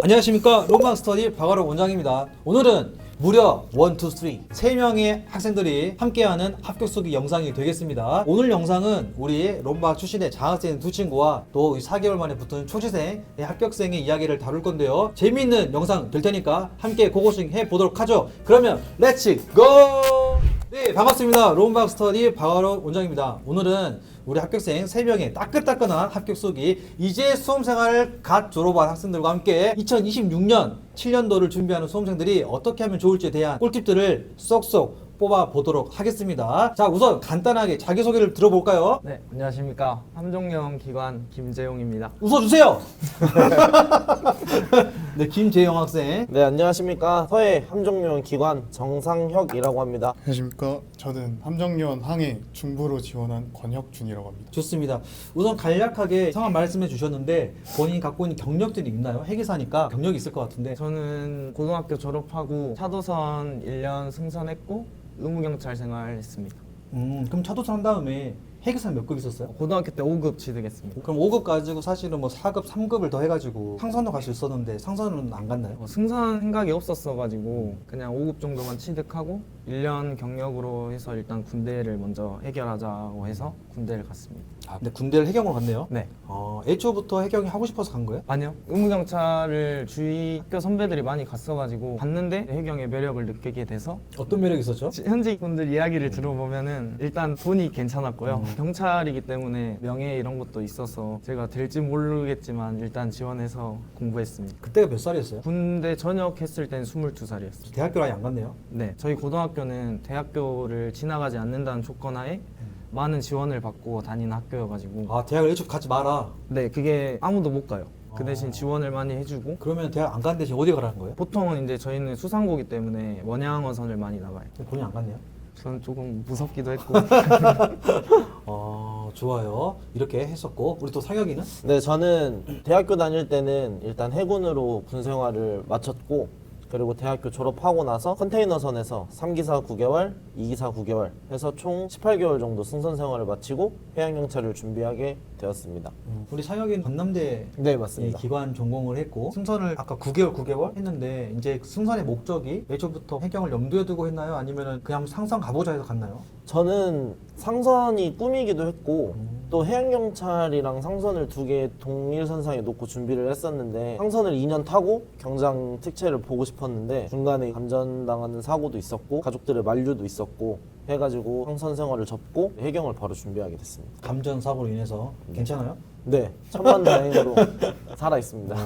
안녕하십니까. 롬박 스터디 박아로 원장입니다. 오늘은 무려 1, 2, 3 3명의 학생들이 함께하는 합격 소개 영상이 되겠습니다. 오늘 영상은 우리 롬박 출신의 장학생 두 친구와 또 4개월 만에 붙은 초시생 합격생의 이야기를 다룰 건데요. 재미있는 영상 될 테니까 함께 고고싱 해보도록 하죠. 그러면 렛츠 고! 네, 반갑습니다. 롬박 스터디 박아로 원장입니다. 오늘은 우리 학교생 3명의 따끈따끈한 합격 소기, 이제 수험생활을 갓 졸업한 학생들과 함께 2026년 7년도를 준비하는 수험생들이 어떻게 하면 좋을지에 대한 꿀팁들을 쏙쏙 뽑아보도록 하겠습니다. 자, 우선 간단하게 자기소개를 들어볼까요? 네, 안녕하십니까. 함정영 기관 김재용입니다. 웃어주세요! 네, 김재영 학생. 네, 안녕하십니까. 서해 함정요원 기관 정상혁이라고 합니다. 안녕하십니까. 저는 함정요원 항해 중부로 지원한 권혁준이라고 합니다. 좋습니다. 우선 간략하게 성함 말씀해 주셨는데 본인이 갖고 있는 경력들이 있나요? 회계사니까 경력이 있을 것 같은데. 저는 고등학교 졸업하고 차도선 1년 승선했고 의무경찰 생활했습니다. 그럼 차도선 한 다음에 회계사 몇 급 있었어요? 고등학교 때 5급 취득했습니다. 그럼 5급 가지고 사실은 뭐 4급, 3급을 더 해가지고 상선도 갈 수 있었는데 상선은 안 갔나요? 승선 생각이 없었어가지고 그냥 5급 정도만 취득하고 1년 경력으로 해서 일단 군대를 먼저 해결하자고 해서 군대를 갔습니다. 아, 근데 군대를 해경으로 갔네요? 네. 애초부터 해경이 하고 싶어서 간 거예요? 아니요. 의무경찰을 주위 학교 선배들이 많이 갔어가지고 갔는데 해경의 매력을 느끼게 돼서 어떤 매력이 있었죠? 현직분들 이야기를 들어보면은 일단 돈이 괜찮았고요. 경찰이기 때문에 명예 이런 것도 있어서 제가 될지 모르겠지만 일단 지원해서 공부했습니다. 그때가 몇 살이었어요? 군대 전역했을 땐 22살이었어요. 대학교를 아예 안 갔네요? 네, 저희 고등학교는 대학교를 지나가지 않는다는 조건하에 많은 지원을 받고 다니는 학교여가지고 아, 대학을 애초에 가지 마라. 네, 그게 아무도 못 가요. 그 대신 아. 지원을 많이 해주고 그러면 대학 안 간 대신 어디 가라는 거예요? 보통은 이제 저희는 수상고기 때문에 원양어선을 많이 나가요. 본인 안 갔네요? 저는 조금 무섭기도 했고 좋아요. 이렇게 했었고 우리 또 상혁이는? 네, 저는 대학교 다닐 때는 일단 해군으로 군 생활을 마쳤고, 그리고 대학교 졸업하고 나서 컨테이너선에서 3기사 9개월, 2기사 9개월 해서 총 18개월 정도 승선 생활을 마치고 해양경찰을 준비하게 되었습니다. 우리 상혁이는 전남대 네, 맞습니다. 기관 전공을 했고 승선을 아까 9개월 했는데 이제 승선의 목적이 애초부터 해경을 염두에 두고 했나요? 아니면은 그냥 상선 가보자 해서 갔나요? 저는 상선이 꿈이기도 했고 또 해양경찰이랑 상선을 두 개 동일 선상에 놓고 준비를 했었는데, 상선을 2년 타고 경장 특채를 보고 싶었는데 중간에 감전당하는 사고도 있었고 가족들의 만류도 있었고 해가지고 상선 생활을 접고 해경을 바로 준비하게 됐습니다. 감전 사고로 인해서 괜찮아요? 네, 천만다행으로 살아 있습니다.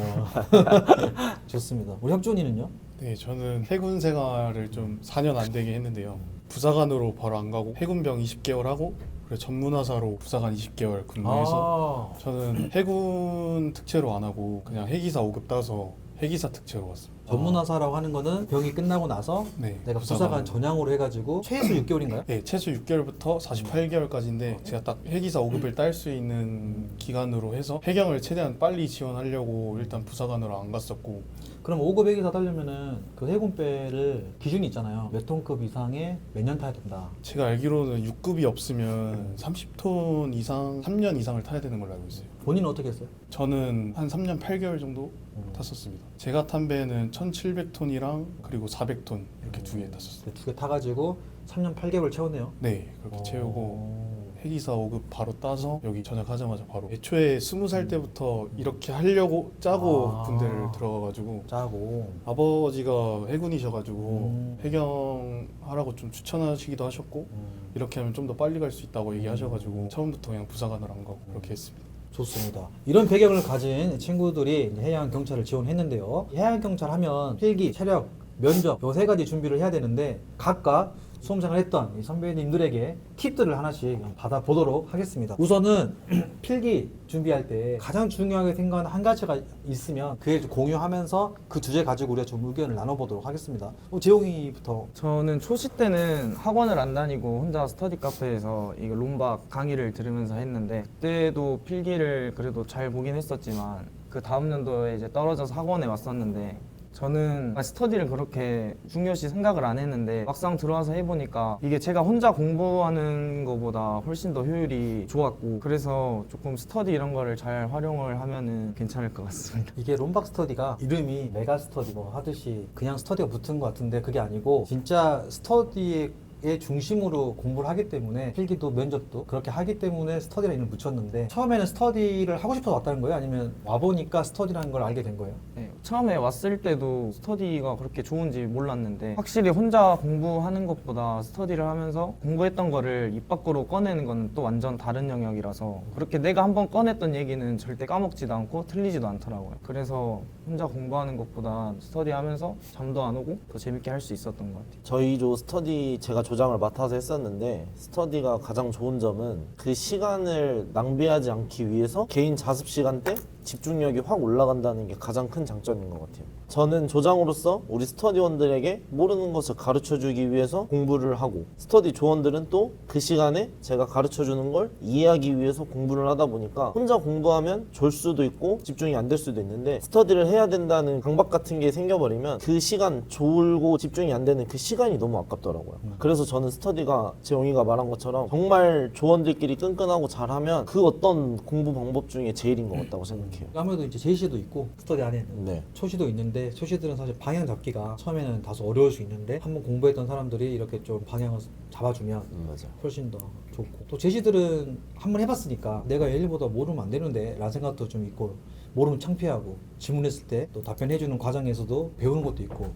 좋습니다. 우리 혁준이는요? 네, 저는 해군 생활을 좀 4년 안 되게 했는데요. 부사관으로 바로 안 가고 해군병 20개월 하고 그리고 전문화사로 부사관 20개월 근무해서 저는 해군 특채로 안 하고 그냥 해기사 5급 따서 해기사 특채로 왔습니다. 전문화사라고 하는 거는 병이 끝나고 나서 네, 내가 부사관 전향으로 해가지고 최소 6개월인가요? 네, 최소 6개월부터 48개월까지인데 제가 딱 해기사 5급을 딸 수 있는 기간으로 해서 해경을 최대한 빨리 지원하려고 일단 부사관으로 안 갔었고. 그럼 5급 회계사 따려면은 그 해군배를 기준이 있잖아요. 몇 톤급 이상에 몇 년 타야 된다. 제가 알기로는 6급이 없으면 30톤 이상, 3년 이상을 타야 되는 걸로 알고 있어요. 본인은 어떻게 했어요? 저는 한 3년 8개월 정도 탔었습니다. 제가 탄 배는 1700톤이랑 그리고 400톤 이렇게 두 개 탔었어요. 두 개 타가지고 3년 8개월 채웠네요. 네, 그렇게 채우고 해기사 5급 바로 따서 여기 전역하자마자 바로 애초에 20살 때부터 이렇게 하려고 짜고 군대를 들어가가지고 짜고. 아버지가 해군이셔가지고 해경 하라고 좀 추천하시기도 하셨고 이렇게 하면 좀 더 빨리 갈 수 있다고 얘기하셔가지고 처음부터 그냥 부사관을 안 가고 그렇게 했습니다. 좋습니다. 이런 배경을 가진 친구들이 해양경찰을 지원했는데요. 해양경찰 하면 필기, 체력, 면접 요 세 가지 준비를 해야 되는데 각각 수험생활 했던 이 선배님들에게 팁들을 하나씩 받아보도록 하겠습니다. 우선은 필기 준비할 때 가장 중요하게 생각하는 한 가지가 있으면 그에 좀 공유하면서 그 주제 가지고 우리가 좀 의견을 나눠보도록 하겠습니다. 재용이부터. 저는 초시 때는 학원을 안 다니고 혼자 스터디 카페에서 이거 롬박 강의를 들으면서 했는데 그때도 필기를 그래도 잘 보긴 했었지만 그 다음 연도에 이제 떨어져서 학원에 왔었는데 저는 스터디를 그렇게 중요시 생각을 안 했는데 막상 들어와서 해보니까 이게 제가 혼자 공부하는 것보다 훨씬 더 효율이 좋았고 그래서 조금 스터디 이런 거를 잘 활용을 하면은 괜찮을 것 같습니다. 이게 롬박 스터디가 이름이 메가 스터디 뭐 하듯이 그냥 스터디가 붙은 것 같은데 그게 아니고 진짜 스터디의 중심으로 공부를 하기 때문에 필기도 면접도 그렇게 하기 때문에 스터디라는 이름을 붙였는데 처음에는 스터디를 하고 싶어서 왔다는 거예요? 아니면 와보니까 스터디라는 걸 알게 된 거예요? 네, 처음에 왔을 때도 스터디가 그렇게 좋은지 몰랐는데 확실히 혼자 공부하는 것보다 스터디를 하면서 공부했던 거를 입 밖으로 꺼내는 건 또 완전 다른 영역이라서 그렇게 내가 한번 꺼냈던 얘기는 절대 까먹지도 않고 틀리지도 않더라고요. 그래서 혼자 공부하는 것보다 스터디하면서 잠도 안 오고 더 재밌게 할 수 있었던 것 같아요. 저희 조 스터디 제가 조장을 맡아서 했었는데 스터디가 가장 좋은 점은 그 시간을 낭비하지 않기 위해서 개인 자습 시간 때 집중력이 확 올라간다는 게 가장 큰 장점인 것 같아요. 저는 조장으로서 우리 스터디원들에게 모르는 것을 가르쳐주기 위해서 공부를 하고 스터디 조원들은 또 그 시간에 제가 가르쳐주는 걸 이해하기 위해서 공부를 하다 보니까 혼자 공부하면 졸 수도 있고 집중이 안 될 수도 있는데 스터디를 해야 된다는 강박 같은 게 생겨버리면 그 시간 졸고 집중이 안 되는 그 시간이 너무 아깝더라고요. 그래서 저는 스터디가 재용이가 말한 것처럼 정말 조원들끼리 끈끈하고 잘하면 그 어떤 공부 방법 중에 제일인 것 같다고 생각해요. 아무래도 이제 제시도 있고 스터디 안에는 네. 초시도 있는데 초시들은 사실 방향 잡기가 처음에는 다소 어려울 수 있는데 한번 공부했던 사람들이 이렇게 좀 방향을 잡아주면 맞아. 훨씬 더 좋고 또 제시들은 한번 해봤으니까 내가 얘들보다 모르면 안 되는데 라는 생각도 좀 있고 모르면 창피하고 질문했을 때 또 답변해주는 과정에서도 배우는 것도 있고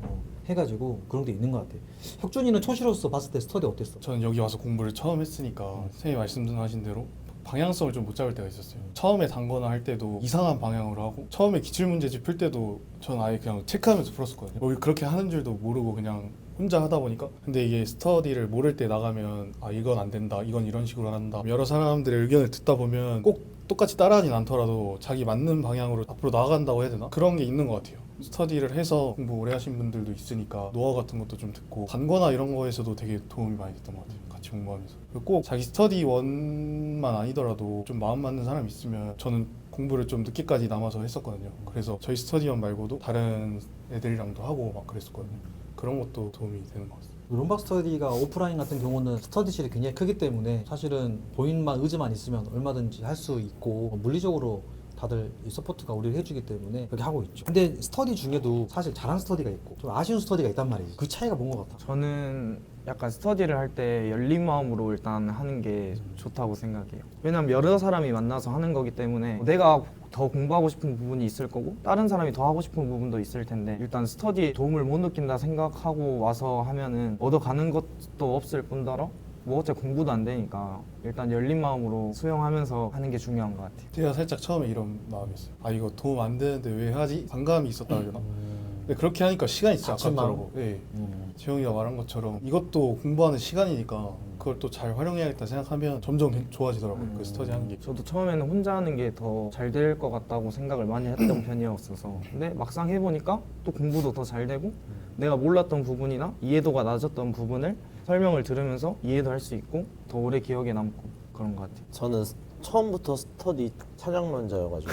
해가지고 그런 게 있는 것 같아요. 혁준이는 초시로서 봤을 때 스터디 어땠어? 저는 여기 와서 공부를 처음 했으니까 선생님이 말씀하신 대로 방향성을 좀 못 잡을 때가 있었어요. 처음에 단거나 할 때도 이상한 방향으로 하고 처음에 기출문제집 풀 때도 전 아예 그냥 체크하면서 풀었었거든요. 여기 그렇게 하는 줄도 모르고 그냥 혼자 하다 보니까 근데 이게 스터디를 모를 때 나가면 아 이건 안 된다 이건 이런 식으로 한다 여러 사람들의 의견을 듣다 보면 꼭 똑같이 따라하진 않더라도 자기 맞는 방향으로 앞으로 나아간다고 해야 되나? 그런 게 있는 것 같아요. 스터디를 해서 공부 오래 하신 분들도 있으니까 노하우 같은 것도 좀 듣고 단거나 이런 거에서도 되게 도움이 많이 됐던 것 같아요. 같이 공부하면서 그리고 꼭 자기 스터디원만 아니더라도 좀 마음 맞는 사람 있으면 저는 공부를 좀 늦게까지 남아서 했었거든요. 그래서 저희 스터디원 말고도 다른 애들이랑도 하고 막 그랬었거든요. 그런 것도 도움이 되는 것 같습니다. 롬박 스터디가 오프라인 같은 경우는 스터디실이 굉장히 크기 때문에 사실은 본인만 의지만 있으면 얼마든지 할 수 있고 물리적으로 다들 이 서포트가 우리를 해주기 때문에 그렇게 하고 있죠. 근데 스터디 중에도 사실 잘하는 스터디가 있고 좀 아쉬운 스터디가 있단 말이지. 그 차이가 뭔 것 같아? 저는 약간 스터디를 할 때 열린 마음으로 일단 하는 게 좋다고 생각해요. 왜냐면 여러 사람이 만나서 하는 거기 때문에 내가 더 공부하고 싶은 부분이 있을 거고 다른 사람이 더 하고 싶은 부분도 있을 텐데 일단 스터디에 도움을 못 느낀다 생각하고 와서 하면은 얻어가는 것도 없을 뿐더러 뭐 어차피 공부도 안 되니까 일단 열린 마음으로 수용하면서 하는 게 중요한 것 같아요. 제가 살짝 처음에 이런 마음이었어요. 아 이거 도움 안 되는데 왜 하지? 반감이 있었다 그러나? 근데 그렇게 하니까 시간이 진짜 자책마음? 아깝더라고. 네. 재영이가 말한 것처럼 이것도 공부하는 시간이니까 그걸 또 잘 활용해야겠다 생각하면 점점 좋아지더라고요. 그 스터디 하는 게. 저도 처음에는 혼자 하는 게 더 잘 될 것 같다고 생각을 많이 했던 편이었어서 근데 막상 해보니까 또 공부도 더 잘 되고 내가 몰랐던 부분이나 이해도가 낮았던 부분을 설명을 들으면서 이해도 할 수 있고 더 오래 기억에 남고 그런 것 같아요. 저는 처음부터 스터디 찬양론자여가지고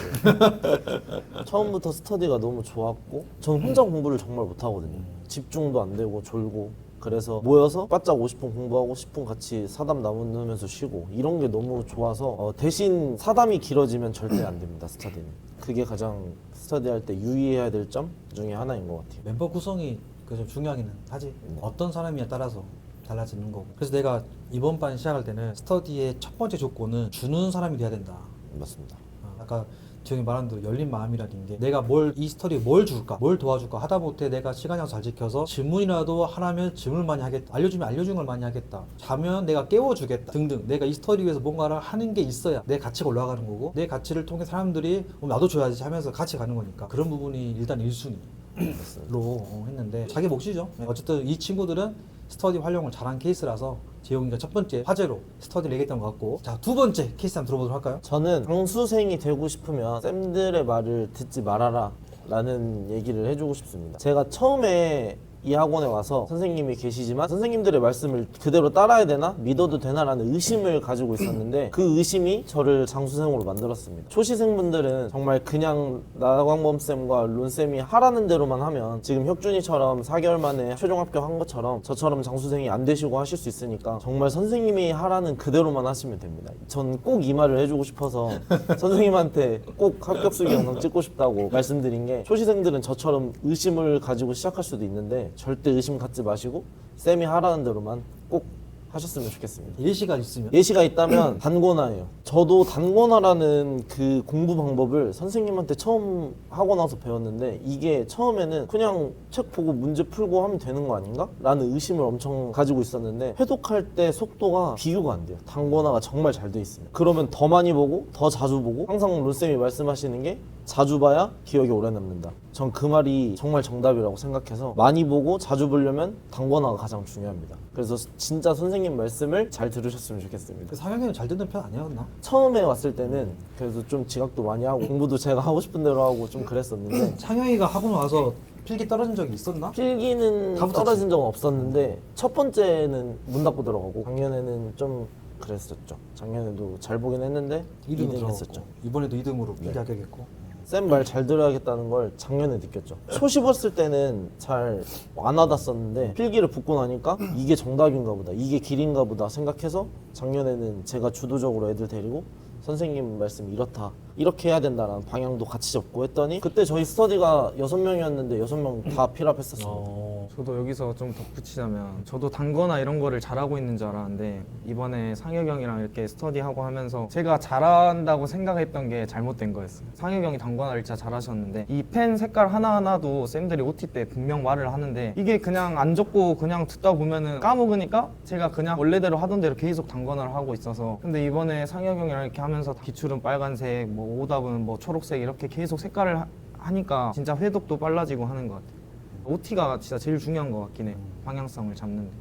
처음부터 스터디가 너무 좋았고 저는 혼자 공부를 정말 못하거든요. 집중도 안 되고 졸고 그래서 모여서 바짝 50분 공부하고 10분 같이 사담 나누면서 쉬고 이런 게 너무 좋아서 대신 사담이 길어지면 절대 안 됩니다. 스터디는 그게 가장 스터디 할 때 유의해야 될 점 중에 하나인 것 같아요. 멤버 구성이 그 좀 중요하기는 하지. 어떤 사람이냐에 따라서 달라지는 거고. 그래서 내가 이번 반 시작할 때는 스터디의 첫 번째 조건은 주는 사람이 돼야 된다. 맞습니다. 아까 지영이 말한 대로 열린 마음이라는 게 내가 이 스터디에 뭘 줄까 뭘 도와줄까 하다못해 내가 시간이랑 잘 지켜서 질문이라도 하라면 질문을 많이 하겠다, 알려주면 알려주는 걸 많이 하겠다, 자면 내가 깨워주겠다 등등 내가 이 스터디 위해서 뭔가를 하는 게 있어야 내 가치가 올라가는 거고 내 가치를 통해 사람들이 나도 줘야지 하면서 같이 가는 거니까 그런 부분이 일단 1순위로 했는데 자기 몫이죠. 어쨌든 이 친구들은 스터디 활용을 잘한 케이스라서 재용이가 첫 번째 화제로 스터디를 얘기했던 것 같고, 자, 두 번째 케이스 한번 들어보도록 할까요? 저는 강수생이 되고 싶으면 쌤들의 말을 듣지 말아라 라는 얘기를 해주고 싶습니다. 제가 처음에 이 학원에 와서 선생님이 계시지만 선생님들의 말씀을 그대로 따라야 되나? 믿어도 되나라는 의심을 가지고 있었는데 그 의심이 저를 장수생으로 만들었습니다. 초시생분들은 정말 그냥 나광범쌤과 론쌤이 하라는 대로만 하면 지금 혁준이처럼 4개월 만에 최종 합격한 것처럼 저처럼 장수생이 안 되시고 하실 수 있으니까 정말 선생님이 하라는 그대로만 하시면 됩니다. 전 꼭 이 말을 해주고 싶어서 선생님한테 꼭 합격수기 영상 찍고 싶다고 말씀드린 게 초시생들은 저처럼 의심을 가지고 시작할 수도 있는데 절대 의심 갖지 마시고 쌤이 하라는 대로만 꼭 하셨으면 좋겠습니다. 예시가 있으면 예시가 있다면 단권화예요. 저도 단권화라는 그 공부 방법을 선생님한테 처음 하고 나서 배웠는데 이게 처음에는 그냥 책 보고 문제 풀고 하면 되는 거 아닌가? 라는 의심을 엄청 가지고 있었는데 회독할 때 속도가 비교가 안 돼요. 단권화가 정말 잘 돼 있습니다. 그러면 더 많이 보고 더 자주 보고 항상 론쌤이 말씀하시는 게 자주 봐야 기억이 오래 남는다. 전 그 말이 정말 정답이라고 생각해서 많이 보고 자주 보려면 단권화가 가장 중요합니다. 그래서 진짜 선생님 말씀을 잘 들으셨으면 좋겠습니다. 상영이는 잘 듣는 편 아니었나? 처음에 왔을 때는 그래도 좀 지각도 많이 하고 공부도 제가 하고 싶은 대로 하고 좀 그랬었는데 상영이가 학원 와서 필기 떨어진 적이 있었나? 필기는 다 붙었지. 떨어진 적은 없었는데 첫 번째는 문 닫고 들어가고 작년에는 좀 그랬었죠. 작년에도 잘 보긴 했는데 2등 2등 들어갔고 했었죠. 이번에도 2등으로 필기 합격했고. 쌤 말 잘 들어야겠다는 걸 작년에 느꼈죠. 초 씹었을 때는 잘 안 와닿았었는데 필기를 붙고 나니까 이게 정답인가 보다, 이게 길인가 보다 생각해서 작년에는 제가 주도적으로 애들 데리고 선생님 말씀 이렇다, 이렇게 해야 된다라는 방향도 같이 잡고 했더니 그때 저희 스터디가 6명이었는데 6명 다 필합했었습니다. 저도 여기서 좀 덧붙이자면 저도 단거나 이런 거를 잘하고 있는 줄 알았는데 이번에 상혁 형이랑 이렇게 스터디하고 하면서 제가 잘한다고 생각했던 게 잘못된 거였어요. 상혁 형이 단거나를 진짜 잘하셨는데 이 펜 색깔 하나하나도 쌤들이 OT 때 분명 말을 하는데 이게 그냥 안 적고 그냥 듣다 보면은 까먹으니까 제가 그냥 원래대로 하던 대로 계속 단거나를 하고 있어서 근데 이번에 상혁 형이랑 이렇게 하면서 기출은 빨간색, 뭐 오답은 뭐 초록색 이렇게 계속 색깔을 하니까 진짜 회독도 빨라지고 하는 것 같아요. OT가 진짜 제일 중요한 것 같긴 해. 방향성을 잡는데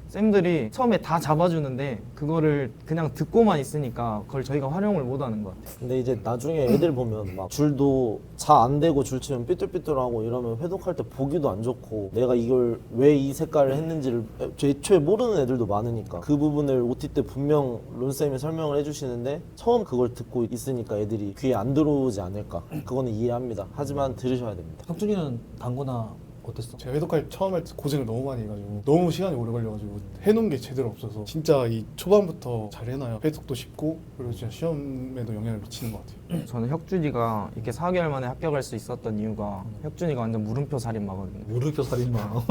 쌤들이 처음에 다 잡아주는데 그거를 그냥 듣고만 있으니까 그걸 저희가 활용을 못하는 것 같아요. 근데 이제 나중에 애들 보면 막 줄도 잘 안 되고 줄 치면 삐뚤삐뚤하고 이러면 회독할 때 보기도 안 좋고 내가 이걸 왜 이 색깔을 했는지를 애초에 모르는 애들도 많으니까 그 부분을 OT 때 분명 론쌤이 설명을 해주시는데 처음 그걸 듣고 있으니까 애들이 귀에 안 들어오지 않을까, 그거는 이해합니다. 하지만 들으셔야 됩니다. 혁준이는 단거나 어땠어? 제가 회독할 처음 할 때 고생을 너무 많이 해가지고 너무 시간이 오래 걸려가지고 해놓은 게 제대로 없어서 진짜 이 초반부터 잘 해놔야 회독도 쉽고 그리고 진짜 시험에도 영향을 미치는 것 같아요. 저는 혁준이가 이렇게 4개월 만에 합격할 수 있었던 이유가 혁준이가 완전 물음표 살인마거든요. 물음표 살인마.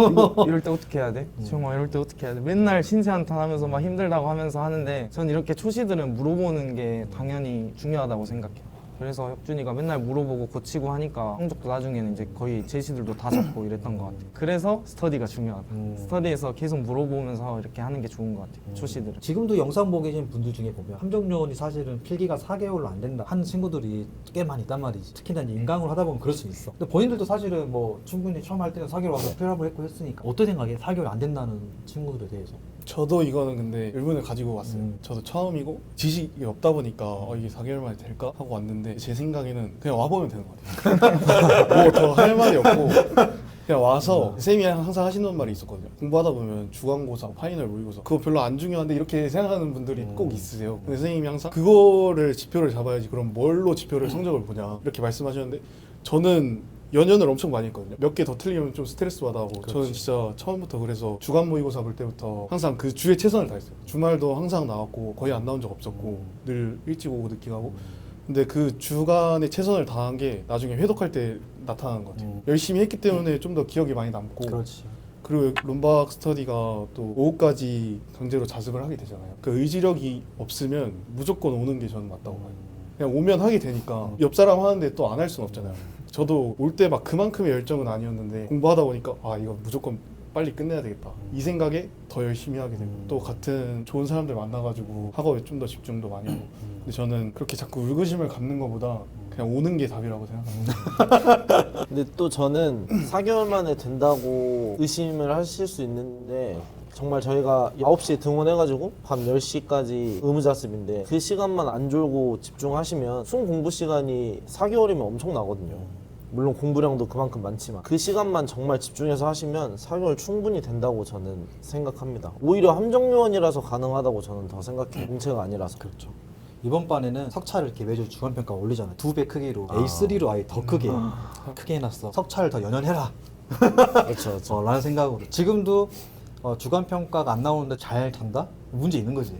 이럴 때 어떻게 해야 돼? 지영아 이럴 때 어떻게 해야 돼? 맨날 신세한탄하면서 막 힘들다고 하면서 하는데 전 이렇게 초시들은 물어보는 게 당연히 중요하다고 생각해요. 그래서 혁준이가 맨날 물어보고 고치고 하니까 성적도 나중에는 이제 거의 제시들도 다 잡고 이랬던 것 같아요. 그래서 스터디가 중요하다. 스터디에서 계속 물어보면서 이렇게 하는 게 좋은 것 같아요. 초시들은. 지금도 영상 보고 계신 분들 중에 보면 함정론이 사실은 필기가 4개월로 안 된다 하는 친구들이 꽤 많이 있단 말이지. 특히나 이제 인강으로 하다 보면 그럴 수 있어. 근데 본인들도 사실은 뭐 충분히 처음 할 때는 4개월 와서 필합을 했고 했으니까 어떻게 생각해? 4개월 안 된다는 친구들에 대해서. 저도 이거는 근데 의문을 가지고 왔어요. 저도 처음이고 지식이 없다 보니까 이게 4개월 만에 될까 하고 왔는데 제 생각에는 그냥 와보면 되는 것 같아요. 뭐 더 할 말이 없고 그냥 와서 쌤이 항상 하시는 말이 있었거든요. 공부하다 보면 주간고사, 파이널, 모의고사 그거 별로 안 중요한데 이렇게 생각하는 분들이 꼭 있으세요. 근데 선생님이 항상 그거를 지표를 잡아야지 그럼 뭘로 지표를 성적을 보냐 이렇게 말씀하셨는데 저는 연연을 엄청 많이 했거든요. 몇 개 더 틀리면 좀 스트레스 받아하고 저는 진짜 처음부터 그래서 주간 모의고사 볼 때부터 항상 그 주에 최선을 다했어요. 주말도 항상 나왔고 거의 안 나온 적 없었고 늘 일찍 오고 늦게 가고 근데 그 주간에 최선을 다한 게 나중에 회독할 때 나타나는 것 같아요. 열심히 했기 때문에 좀 더 기억이 많이 남고 그렇지. 그리고 롬박 스터디가 또 오후까지 강제로 자습을 하게 되잖아요. 그 의지력이 없으면 무조건 오는 게 저는 맞다고 봐요. 그냥 오면 하게 되니까 옆 사람 하는데 또 안 할 수는 없잖아요. 저도 올 때 막 그만큼의 열정은 아니었는데 공부하다 보니까 아 이거 무조건 빨리 끝내야 되겠다 이 생각에 더 열심히 하게 되고 또 같은 좋은 사람들 만나가지고 학업에 좀 더 집중도 많이 하고 근데 저는 그렇게 자꾸 의구심을 갖는 것보다 그냥 오는 게 답이라고 생각합니다. 근데 또 저는 4개월 만에 된다고 의심을 하실 수 있는데 정말 저희가 9시에 등원해가지고 밤 10시까지 의무자습인데 그 시간만 안 졸고 집중하시면 순 공부 시간이 4개월이면 엄청 나거든요. 물론 공부량도 그만큼 많지만 그 시간만 정말 집중해서 하시면 4개월 충분히 된다고 저는 생각합니다. 오히려 함정요원이라서 가능하다고 저는 더 생각해요. 공채가 아니라서. 그렇죠. 이번 반에는 석차를 이렇게 매주 주간평가 올리잖아요. 2배 크기로 A3로 아예 더 크게 크게 해놨어. 석차를 더 연연해라. 그렇죠, 그렇죠. 라는 생각으로 지금도 주간평가가 안 나오는데 잘 단다? 문제 있는 거지.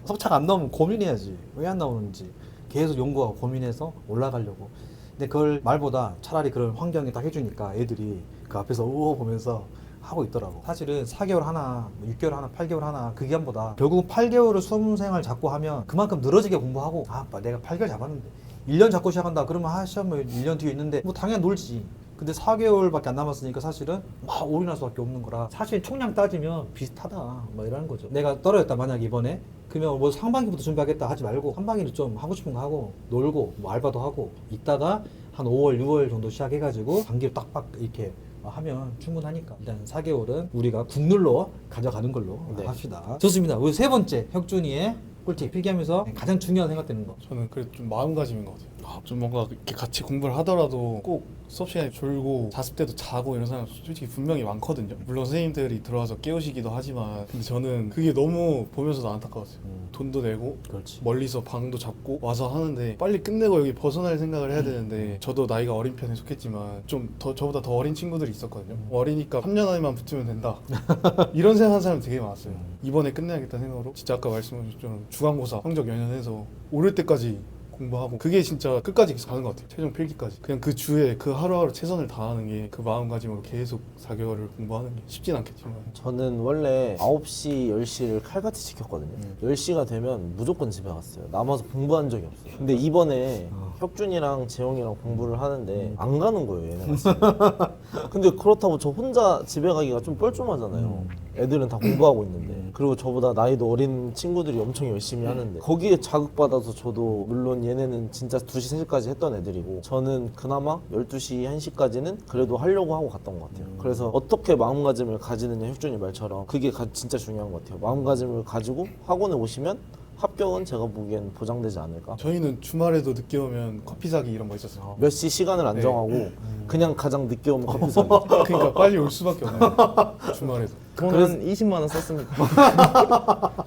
석차가 안 나오면 고민해야지. 왜 안 나오는지 계속 연구하고 고민해서 올라가려고. 근데 그걸 말보다 차라리 그런 환경이 딱 해주니까 애들이 그 앞에서 우어 보면서 하고 있더라고. 사실은 4개월 하나, 6개월 하나, 8개월 하나 그 기간보다 결국은 8개월을 수험생활 잡고 하면 그만큼 늘어지게 공부하고 아 내가 8개월 잡았는데 1년 잡고 시작한다 그러면 시험을 1년 뒤에 있는데 뭐 당연히 놀지. 근데 4개월밖에 안 남았으니까 사실은 막 올인할 수밖에 없는 거라 사실 총량 따지면 비슷하다 뭐 이러는 거죠. 내가 떨어졌다 만약에 이번에 그러면 뭐 상반기부터 준비하겠다 하지 말고 상반기를 좀 하고 싶은 거 하고 놀고 뭐 알바도 하고 있다가 한 5월 6월 정도 시작해가지고 단기로 딱딱 이렇게 하면 충분하니까 일단 4개월은 우리가 국룰로 가져가는 걸로 네. 합시다. 좋습니다. 우리 세 번째 혁준이의 꿀팁 필기하면서 가장 중요한 생각되는 거. 저는 그래 좀 마음가짐인 것 같아요. 좀 뭔가 이렇게 같이 공부를 하더라도 꼭 수업 시간에 졸고 자습 때도 자고 이런 사람 솔직히 분명히 많거든요. 물론 선생님들이 들어와서 깨우시기도 하지만 근데 저는 그게 너무 보면서도 안타까웠어요. 돈도 내고 그렇지. 멀리서 방도 잡고 와서 하는데 빨리 끝내고 여기 벗어날 생각을 해야 되는데 저도 나이가 어린 편에 속했지만 좀 더 저보다 더 어린 친구들이 있었거든요. 어리니까 3년 안에만 붙으면 된다 이런 생각하는 사람 되게 많았어요. 이번에 끝내야겠다는 생각으로 진짜 아까 말씀하신 것처럼 주간고사 성적 연연해서 오를 때까지 공부하고 그게 진짜 끝까지 가는 것 같아요. 최종 필기까지 그냥 그 주에 그 하루하루 최선을 다하는 게 그 마음가짐으로 계속 4개월을 공부하는 게 쉽진 않겠지만 저는 원래 9시, 10시를 칼같이 지켰거든요. 10시가 되면 무조건 집에 갔어요. 남아서 공부한 적이 없어요. 근데 이번에 혁준이랑 재영이랑 공부를 하는데 안 가는 거예요, 얘네가. 근데 그렇다고 저 혼자 집에 가기가 좀 뻘쭘하잖아요. 애들은 다 공부하고 있는데 그리고 저보다 나이도 어린 친구들이 엄청 열심히 하는데 거기에 자극받아서 저도 물론 얘네는 진짜 2시, 3시까지 했던 애들이고 저는 그나마 12시, 1시까지는 그래도 하려고 하고 갔던 것 같아요. 그래서 어떻게 마음가짐을 가지느냐 혁준이 말처럼 그게 진짜 중요한 것 같아요. 마음가짐을 가지고 학원에 오시면 합격은 제가 보기엔 보장되지 않을까. 저희는 주말에도 늦게 오면 커피 사기 이런 거 있었어요. 몇 시 시간을 안 네. 정하고 그냥 가장 늦게 오면 커피 사기. 그러니까 빨리 올 수밖에 없어요. 주말에도. 저는 20만 원 썼습니다.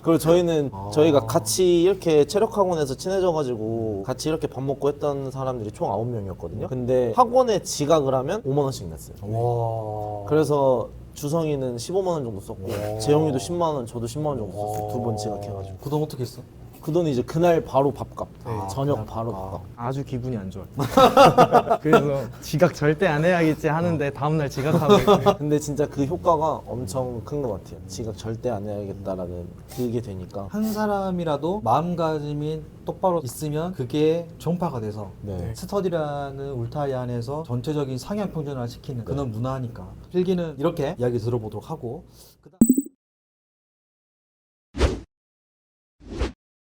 그리고 저희는 저희가 같이 이렇게 체력학원에서 친해져가지고 같이 이렇게 밥 먹고 했던 사람들이 총 9명이었거든요. 근데 학원에 지각을 하면 5만 원씩 냈어요. 와. 그래서 주성이는 15만 원 정도 썼고 재영이도 10만 원, 저도 10만 원 정도 썼어요. 2번 지각해가지고. 그 돈 어떻게 했어? 그 돈이 이제 그날 바로 밥값, 저녁 그날 바로 밥값. 밥값. 아주 기분이 안 좋아요. 그래서 지각 절대 안 해야겠지 하는데 다음날 지각하고 있어요. 근데 진짜 그 효과가 엄청 큰 것 같아요. 지각 절대 안 해야겠다라는 그게 되니까. 한 사람이라도 마음가짐이 똑바로 있으면 그게 종파가 돼서 네. 스터디라는 울타리 안에서 전체적인 상향 평준화를 시키는 그런 문화니까 필기는 이렇게 이야기 들어보도록 하고 그다음